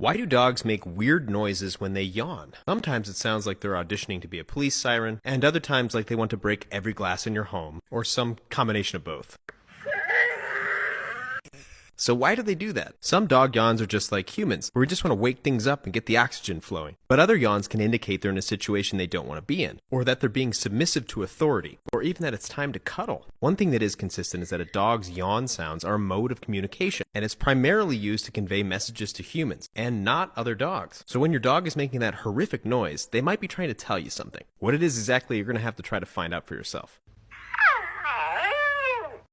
Why do dogs make weird noises when they yawn? Sometimes it sounds like they're auditioning to be a police siren, and other times like they want to break every glass in your home, or some combination of both. So why do they do that? Some dog yawns are just like humans, where we just want to wake things up and get the oxygen flowing. But other yawns can indicate they're in a situation they don't want to be in, or that they're being submissive to authority, or even that it's time to cuddle. One thing that is consistent is that a dog's yawn sounds are a mode of communication, and it's primarily used to convey messages to humans, and not other dogs. So when your dog is making that horrific noise, they might be trying to tell you something. What it is exactly, you're going to have to try to find out for yourself.